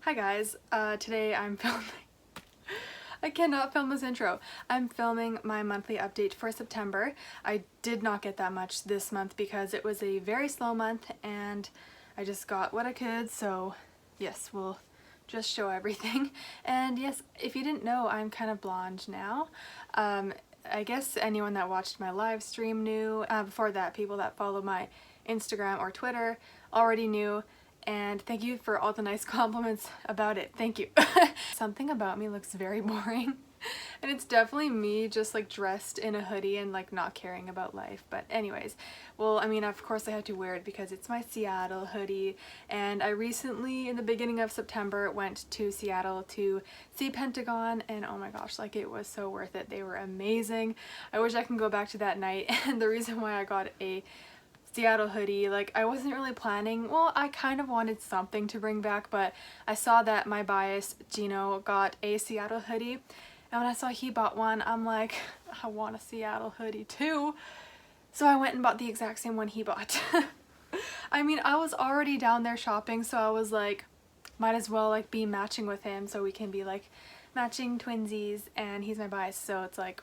Hi guys, today I'm filming, I cannot film this intro. I'm filming my monthly update for September. I did not get that much this month because it was a very slow month and I just got what I could, so yes, we'll just show everything. And yes, if you didn't know, I'm kind of blonde now. I guess anyone that watched my live stream knew. Before that, people that follow my Instagram or Twitter already knew. And thank you for all the nice compliments about it. Thank you. Something about me looks very boring. And it's definitely me just like dressed in a hoodie and like not caring about life. But anyways, well, I mean, of course I had to wear it because it's my Seattle hoodie. And I recently, in the beginning of September, went to Seattle to see Pentagon. And oh my gosh, like it was so worth it. They were amazing. I wish I can go back to that night. And the reason why I got a Seattle hoodie, like I wasn't really planning, well, I kind of wanted something to bring back, but I saw that my bias Gino got a Seattle hoodie, and when I saw he bought one, I'm like, I want a Seattle hoodie too. So I went and bought the exact same one he bought. I mean, I was already down there shopping, so I was like, might as well like be matching with him so we can be like matching twinsies, and he's my bias, so it's like,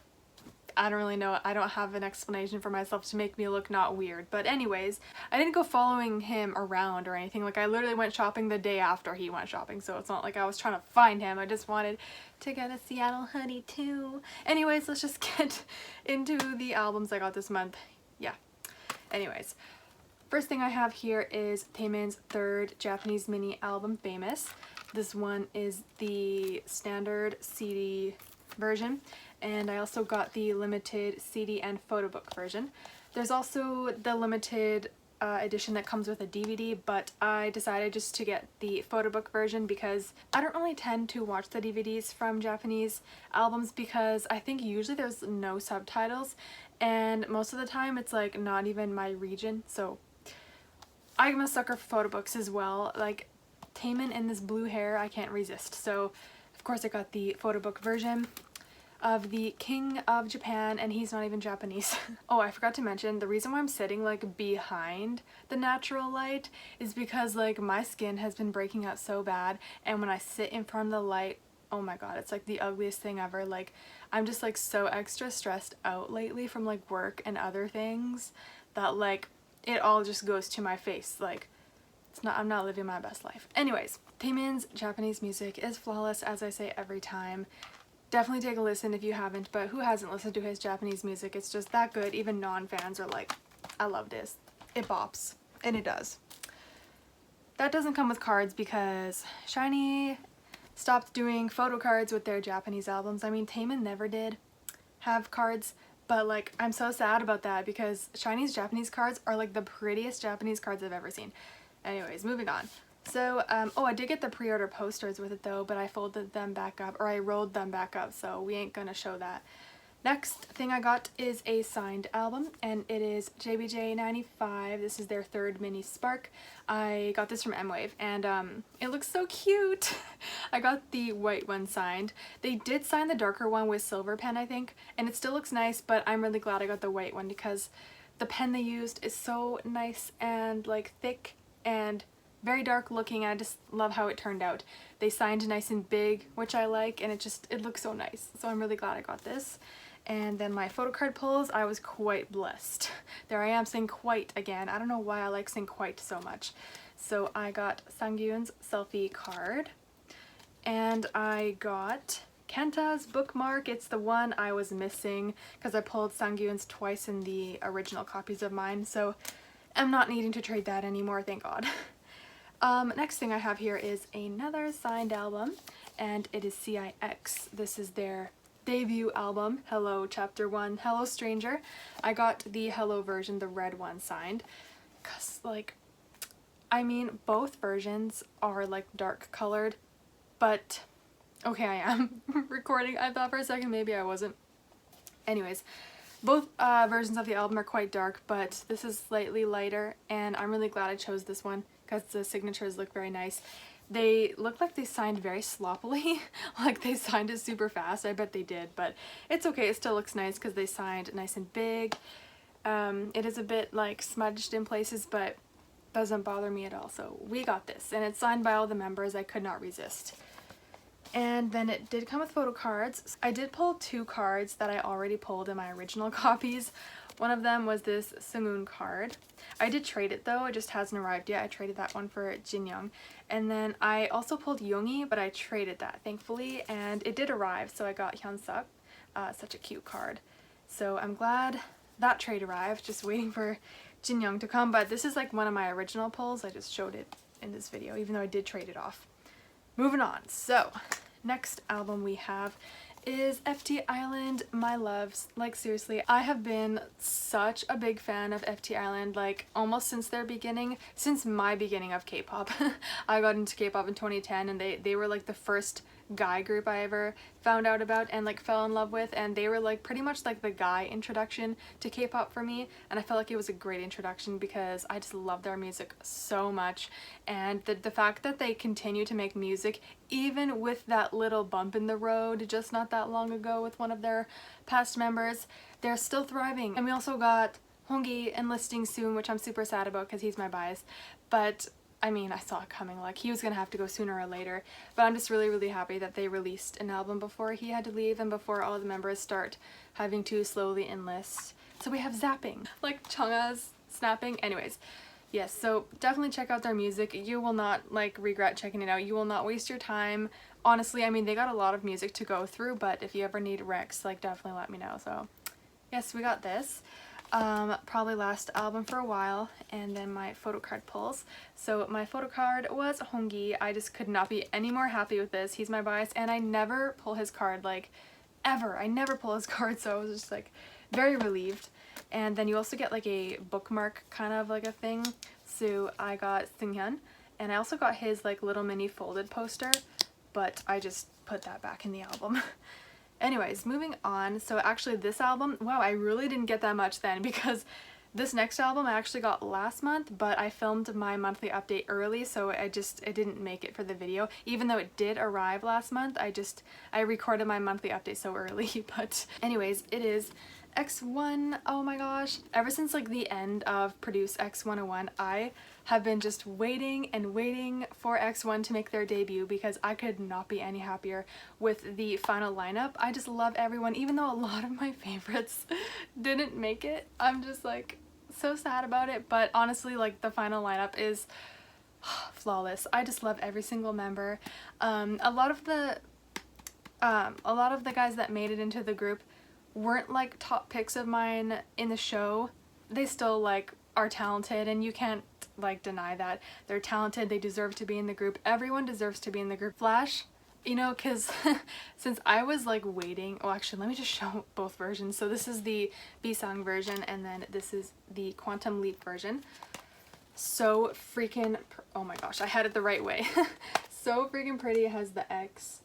I don't really know. I don't have an explanation for myself to make me look not weird. But anyways, I didn't go following him around or anything. Like I literally went shopping the day after he went shopping. So it's not like I was trying to find him. I just wanted to get a Seattle hoodie too. Anyways, let's just get into the albums I got this month. Yeah. Anyways, first thing I have here is Taemin's third Japanese mini album, Famous. This one is the standard CD version, and I also got the limited CD and photobook version. There's also the limited edition that comes with a DVD, but I decided just to get the photobook version because I don't really tend to watch the DVDs from Japanese albums because I think usually there's no subtitles, and most of the time it's like not even my region, so I'm a sucker for photobooks as well. Like Taemin and this blue hair, I can't resist. So of course I got the photobook version of the King of Japan, and he's not even Japanese. Oh, I forgot to mention, the reason why I'm sitting like behind the natural light is because like my skin has been breaking out so bad, and when I sit in front of the light, oh my god, it's like the ugliest thing ever. Like I'm just like so extra stressed out lately from like work and other things that like it all just goes to my face. Like I'm not living my best life. Anyways, Taemin's Japanese music is flawless, as I say every time. Definitely take a listen if you haven't, but who hasn't listened to his Japanese music? It's just that good. Even non-fans are like, I love this. It bops. And it does. That doesn't come with cards because SHINee stopped doing photo cards with their Japanese albums. I mean, Taemin never did have cards, but like, I'm so sad about that because SHINee's Japanese cards are like the prettiest Japanese cards I've ever seen. Anyways, moving on. So, oh, I did get the pre-order posters with it though, but I folded them back up, or I rolled them back up, so we ain't gonna show that. Next thing I got is a signed album, and it is JBJ95. This is their third mini Spark. I got this from mwave, and it looks so cute. I got the white one signed. They did sign the darker one with silver pen, I think, and it still looks nice, but I'm really glad I got the white one because the pen they used is so nice and like thick and very dark looking. I just love how it turned out. They signed nice and big, which I like, and it looks so nice. So I'm really glad I got this. And then my photo card pulls, I was quite blessed. There I am saying quite again. I don't know why I like saying quite so much. So I got Sangyoon's selfie card, and I got Kenta's bookmark. It's the one I was missing because I pulled Sangyoon's twice in the original copies of mine, so I'm not needing to trade that anymore, thank God. Next thing I have here is another signed album, and it is CIX. This is their debut album, Hello Chapter 1, Hello Stranger. I got the Hello version, the red one, signed, because like, I mean, both versions are like dark colored, but okay, I am recording. I thought for a second maybe I wasn't. Anyways, both versions of the album are quite dark, but this is slightly lighter, and I'm really glad I chose this one because the signatures look very nice. They look like they signed very sloppily, like they signed it super fast. I bet they did, but it's okay. It still looks nice because they signed nice and big. It is a bit like smudged in places, but doesn't bother me at all. So we got this, and it's signed by all the members. I could not resist. And then it did come with photo cards. I did pull 2 cards that I already pulled in my original copies. One of them was this Seunghoon card. I did trade it though, it just hasn't arrived yet. I traded that one for Jinyoung. And then I also pulled Yoongi, but I traded that thankfully, and it did arrive, so I got Hyunsuk. Such a cute card. So I'm glad that trade arrived, just waiting for Jinyoung to come, but this is like one of my original pulls. I just showed it in this video, even though I did trade it off. Moving on, so next album we have is FTISLAND, My Loves. Like seriously, I have been such a big fan of FTISLAND, like almost since their beginning, since my beginning of K-pop. I got into K-pop in 2010, and they were like the first guy group I ever found out about and like fell in love with, and they were like pretty much like the guy introduction to K-pop for me, and I felt like it was a great introduction because I just love their music so much. And the fact that they continue to make music even with that little bump in the road just not that long ago with one of their past members, they're still thriving. And we also got Honggi enlisting soon, which I'm super sad about because he's my bias, but I mean, I saw it coming, like he was gonna have to go sooner or later, but I'm just really happy that they released an album before he had to leave and before all the members start having to slowly enlist. So we have Zapping, like Chungha's snapping. Anyways, yes, so definitely check out their music. You will not like regret checking it out. You will not waste your time. Honestly, I mean, they got a lot of music to go through, but if you ever need Rex, like definitely let me know. So yes, we got this. Probably last album for a while, and then my photo card pulls. So my photo card was Honggi. I just could not be any more happy with this. He's my bias, and I never pull his card, like ever. I never pull his card, so I was just like very relieved. And then you also get like a bookmark kind of like a thing. So I got Seunghyun, and I also got his like little mini folded poster, but I just put that back in the album. Anyways, moving on. So actually this album, wow, I really didn't get that much then because this next album I actually got last month, but I filmed my monthly update early, so I didn't make it for the video. Even though it did arrive last month, I recorded my monthly update so early. But anyways, it is XOne. Oh my gosh. Ever since like the end of Produce X101, I have been just waiting and waiting for XOne to make their debut because I could not be any happier with the final lineup. I just love everyone, even though a lot of my favorites didn't make it. I'm just like so sad about it, but honestly, like the final lineup is flawless. I just love every single member. A lot of the guys that made it into the group weren't like top picks of mine in the show. They still like are talented, and you can't like deny that they're talented. They deserve to be in the group. Everyone deserves to be in the group. Flash, you know, because since I was like waiting, oh actually let me just show both versions. So this is the B-song version, and then this is the Quantum Leap version. So freaking oh my gosh, I had it the right way. So freaking pretty. It has the X,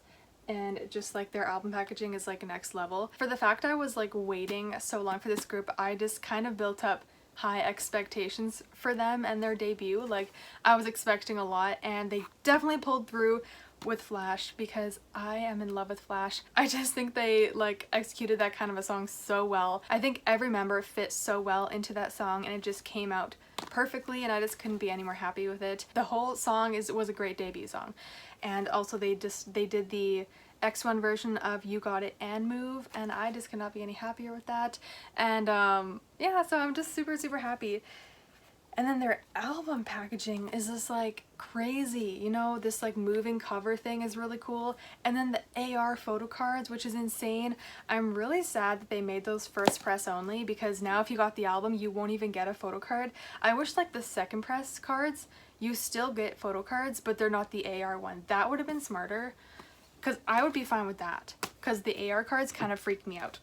and just like their album packaging is like next level. For the fact I was like waiting so long for this group, I just kind of built up high expectations for them and their debut. Like I was expecting a lot, and they definitely pulled through with Flash because I am in love with Flash. I just think they like executed that kind of a song so well. I think every member fit so well into that song, and it just came out perfectly, and I just couldn't be any more happy with it. The whole song was a great debut song. And also they did the XOne version of You Got It and Move, and I just could not be any happier with that. And yeah, so I'm just super happy. And then their album packaging is just like crazy, you know, this like moving cover thing is really cool. And then the AR photo cards, which is insane. I'm really sad that they made those first press only, because now if you got the album you won't even get a photo card. I wish like the second press cards you still get photo cards, but they're not the AR one. That would have been smarter, because I would be fine with that, because the AR cards kind of freaked me out.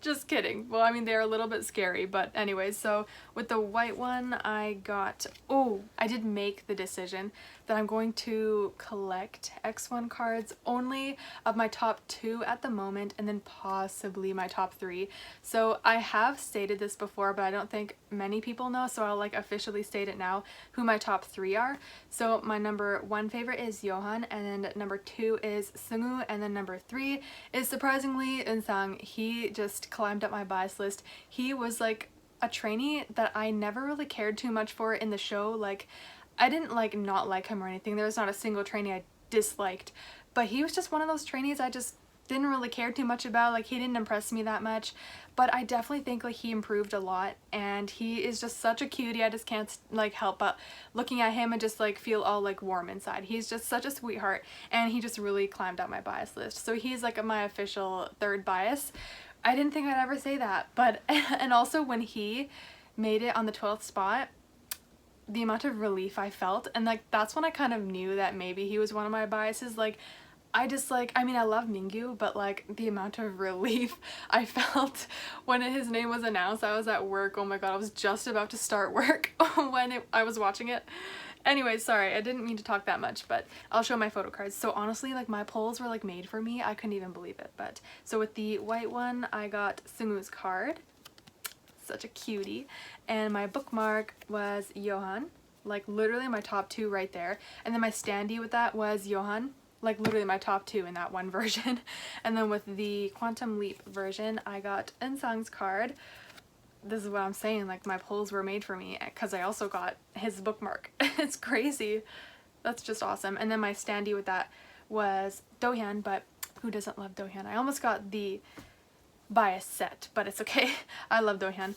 Just kidding. Well, I mean, they're a little bit scary, but anyways, so with the white one, I got, oh, I did make the decision that I'm going to collect XOne cards only of my top 2 at the moment, and then possibly my top 3. So I have stated this before, but I don't think many people know, so I'll like officially state it now, who my top 3 are. So my number 1 favorite is Yohan, and then number 2 is Seungwoo, and then number 3 is surprisingly Eunseong. He just climbed up my bias list. He was like a trainee that I never really cared too much for in the show. Like, I didn't like not like him or anything. There was not a single trainee I disliked, but he was just one of those trainees I just didn't really care too much about. Like, he didn't impress me that much, but I definitely think like he improved a lot, and he is just such a cutie. I just can't like help but looking at him and just like feel all like warm inside. He's just such a sweetheart, and he just really climbed up my bias list. So he's like my official third bias. I didn't think I'd ever say that, but and also when he made it on the 12th spot, the amount of relief I felt, and like that's when I kind of knew that maybe he was one of my biases. Like, I just like, I mean, I love Mingyu, but like the amount of relief I felt when his name was announced. I was at work. Oh my god, I was just about to start work when I was watching it. Anyway, sorry, I didn't mean to talk that much, but I'll show my photo cards. So honestly, like my polls were like made for me. I couldn't even believe it. But so with the white one, I got Sungwoo's card. Such a cutie. And my bookmark was Johan. Like literally my top two right there. And then my standee with that was Johan. Like literally my top two in that one version. And then with the Quantum Leap version, I got Insang's card. This is what I'm saying, like my polls were made for me, because I also got his bookmark. It's crazy. That's just awesome. And then my standee with that was Dohyun, but who doesn't love Dohyun? I almost got the bias set, but it's okay. I love Dohyun.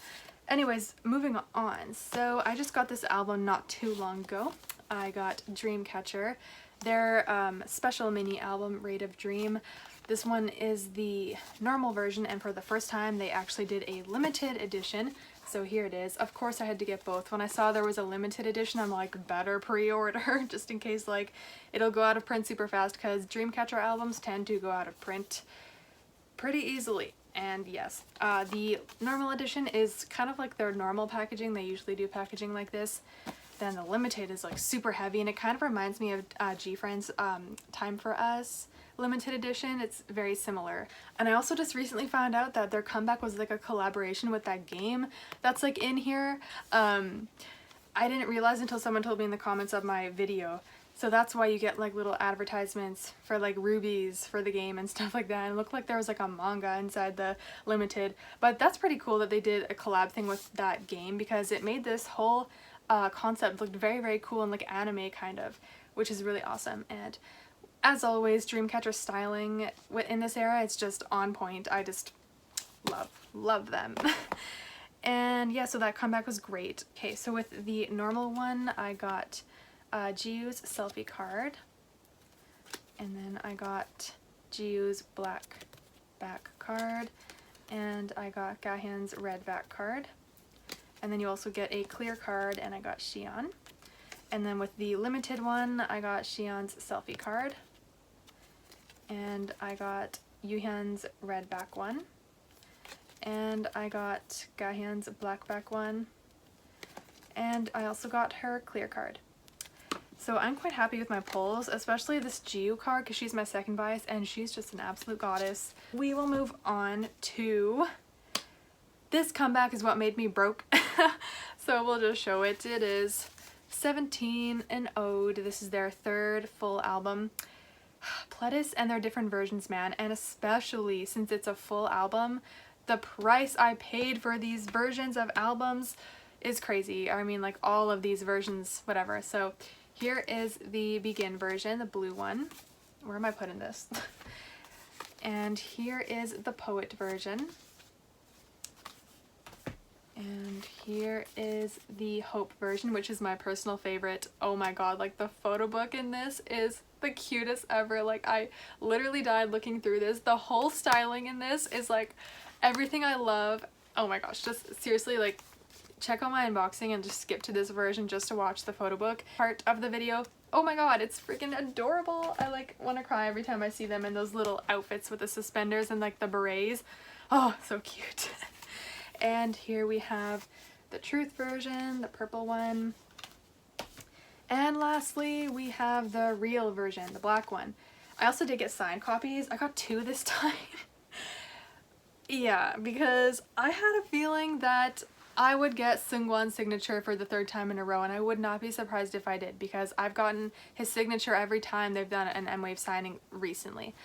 Anyways, moving on. So I just got this album not too long ago. I got Dreamcatcher, their special mini album, Rate of Dream. This one is the normal version, and for the first time they actually did a limited edition. So here it is. Of course I had to get both. When I saw there was a limited edition, I'm like, better pre-order just in case like it'll go out of print super fast, because Dreamcatcher albums tend to go out of print pretty easily. And yes, the normal edition is kind of like their normal packaging. They usually do packaging like this. Then the limited is like super heavy, and it kind of reminds me of G-Friend's Time for Us limited edition. It's very similar. And I also just recently found out that their comeback was like a collaboration with that game that's like in here. I didn't realize until someone told me in the comments of my video. So that's why you get like little advertisements for like rubies for the game and stuff like that. And it looked like there was like a manga inside the limited. But that's pretty cool that they did a collab thing with that game, because it made this whole concept look very, very cool and like anime kind of, which is really awesome. And as always, Dreamcatcher styling in this era, it's just on point. I just love them. And yeah, so that comeback was great. Okay, so with the normal one, I got Jiu's selfie card, and then I got Jiu's black back card, and I got Gahan's red back card, and then you also get a clear card, and I got Xion. And then with the limited one, I got Xion's selfie card, and I got Yuhyun's red back one, and I got Gahan's black back one, and I also got her clear card. So I'm quite happy with my polls, especially this Jiu card, because she's my second bias and she's just an absolute goddess. We will move on to this comeback is what made me broke. So we'll just show it. It is 17 An Ode. This is their third full album. Pledis and their different versions, man, and especially since it's a full album, the price I paid for these versions of albums is crazy. I mean, like all of these versions, whatever. So here is the Begin version, the blue one. Where am I putting this? And here is the Poet version. And here is the Hope version, which is my personal favorite. Oh my god, like the photo book in this is the cutest ever. Like I literally died looking through this. The whole styling in this is like everything I love. Oh my gosh, just seriously, like check out my unboxing and just skip to this version just to watch the photo book part of the video. Oh my god, it's freaking adorable. I like want to cry every time I see them in those little outfits with the suspenders and like the berets. Oh, so cute. And here we have the Truth version, the purple one. And lastly, we have the Real version, the black one. I also did get signed copies. I got 2 this time. Yeah, because I had a feeling that I would get Seungwon's signature for the 3rd time in a row, and I would not be surprised if I did, because I've gotten his signature every time they've done an mwave signing recently.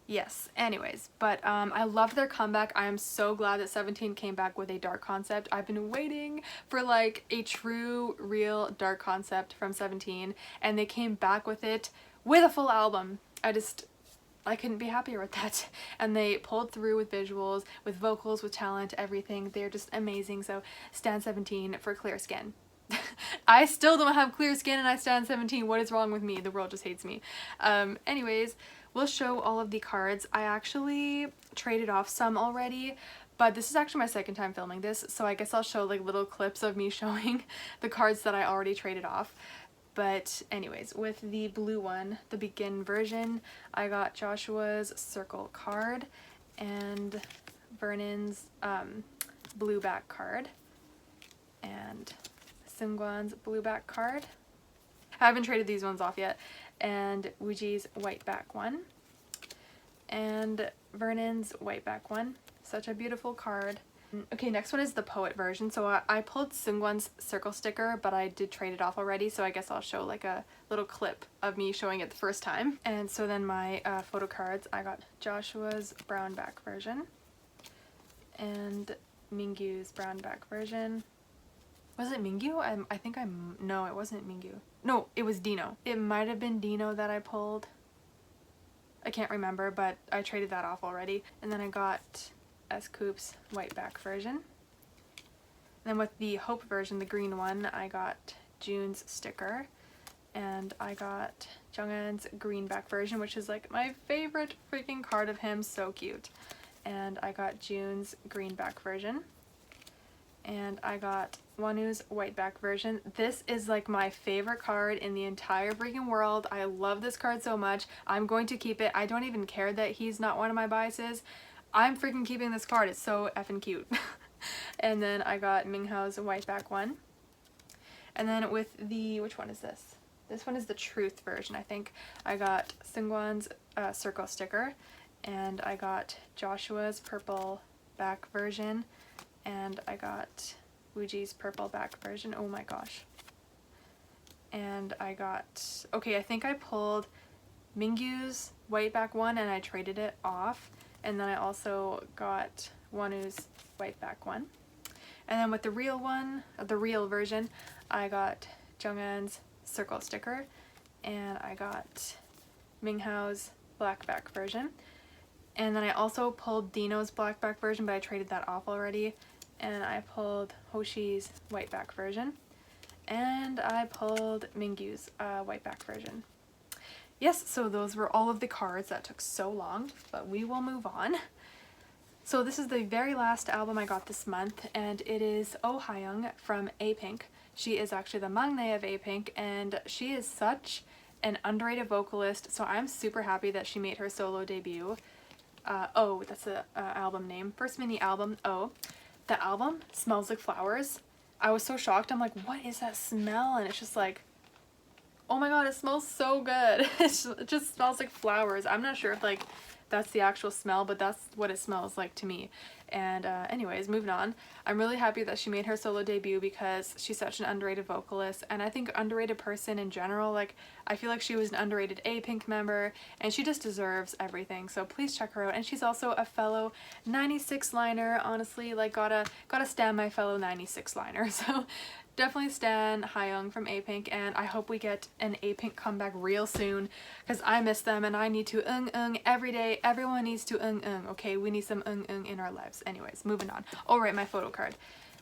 Yes, anyways, but I love their comeback. I am so glad that 17 came back with a dark concept. I've been waiting for like a true, real dark concept from 17, and they came back with it with a full album. I couldn't be happier with that. And they pulled through with visuals, with vocals, with talent, everything. They're just amazing. So stan 17 for clear skin. I still don't have clear skin and I stan 17. What is wrong with me? The world just hates me. Anyways, we'll show all of the cards. I actually traded off some already, but this is actually my second time filming this, so I guess I'll show like little clips of me showing the cards that I already traded off. But anyways, with the blue one, the begin version, I got Joshua's circle card and Vernon's blue back card and Seungwan's blue back card. I haven't traded these ones off yet. And Wooji's white back one. And Vernon's white back one. Such a beautiful card. Okay, next one is the poet version. So I pulled Seungwan's circle sticker, but I did trade it off already, so I guess I'll show like a little clip of me showing it the first time. And so then my photo cards, I got Joshua's brown back version and Mingyu's brown back version. Was it Mingyu? No, it wasn't Mingyu. No, it was Dino. It might have been Dino that I pulled. I can't remember, but I traded that off already. And then I got S.Coupe's white back version. Then with the Hope version, the green one, I got June's sticker. And I got Junghan's green back version, which is like my favorite freaking card of him. So cute. And I got June's green back version. And I got Wonwoo's white back version. This is like my favorite card in the entire freaking world. I love this card so much. I'm going to keep it. I don't even care that he's not one of my biases. I'm freaking keeping this card. It's so effing cute. And then I got Minghao's white back one. And then with the, which one is this? This one is the truth version, I think. I got Seungwan's circle sticker. And I got Joshua's purple back version. And I got Wooji's purple back version. Oh my gosh. And I got, okay, I think I pulled Mingyu's white back one and I traded it off. And then I also got Wonwoo's white back one. And then with the real one, the real version, I got Junghan's circle sticker. And I got Minghao's black back version. And then I also pulled Dino's black back version, but I traded that off already. And I pulled Hoshi's white back version. And I pulled Mingyu's white back version. Yes, so those were all of the cards. That took so long, but we will move on. So this is the very last album I got this month, and it is Oh Hayoung from A-Pink. She is actually the maknae of A-Pink, and she is such an underrated vocalist, so I'm super happy that she made her solo debut. Oh, that's the album name. First mini album, Oh. The album smells like flowers. I was so shocked. I'm like, what is that smell? And it's just like, oh my god, it smells so good. It just smells like flowers. I'm not sure if like that's the actual smell, but that's what it smells like to me. And anyways, moving on. I'm really happy that she made her solo debut because she's such an underrated vocalist, and I think underrated person in general. Like, I feel like she was an underrated A-Pink member, and she just deserves everything. So please check her out. And she's also a fellow 96 liner. Honestly, like gotta stan my fellow 96 liner. So definitely stan Hayoung from A-Pink, and I hope we get an A-Pink comeback real soon because I miss them and I need to every day. Everyone needs to okay? We need some in our lives. Anyways, moving on. Oh right, my photo card.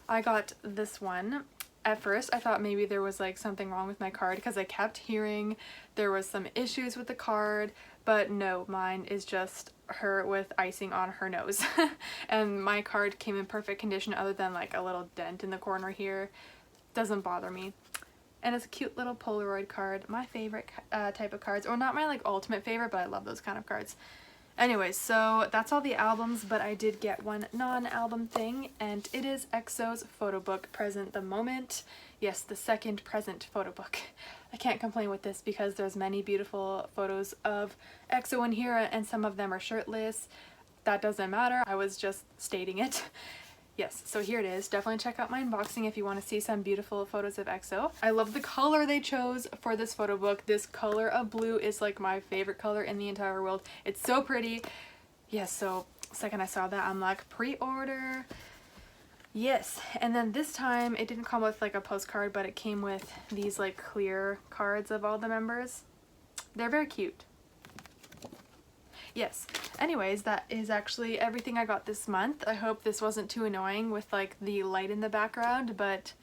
I got this one. At first, I thought maybe there was like something wrong with my card because I kept hearing there was some issues with the card, but no, mine is just her with icing on her nose. And my card came in perfect condition other than like a little dent in the corner here. Doesn't bother me. And it's a cute little Polaroid card. My favorite type of cards. Or not my like ultimate favorite, but I love those kind of cards. Anyways, so that's all the albums, but I did get one non-album thing, and it is EXO's Photobook Present the Moment. Yes, the second present photo book. I can't complain with this because there's many beautiful photos of EXO in here, and some of them are shirtless. That doesn't matter. I was just stating it. Yes, so here it is. Definitely check out my unboxing if you want to see some beautiful photos of EXO. I love the color they chose for this photo book. This color of blue is like my favorite color in the entire world. It's so pretty. Yes, so second I saw that, I'm like, pre-order. Yes, and then this time it didn't come with like a postcard, but it came with these like clear cards of all the members. They're very cute. Yes, anyways, that is actually everything I got this month. I hope this wasn't too annoying with like the light in the background, but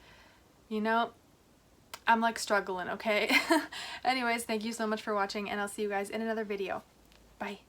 you know, I'm like struggling, okay? Anyways, thank you so much for watching, and I'll see you guys in another video. Bye.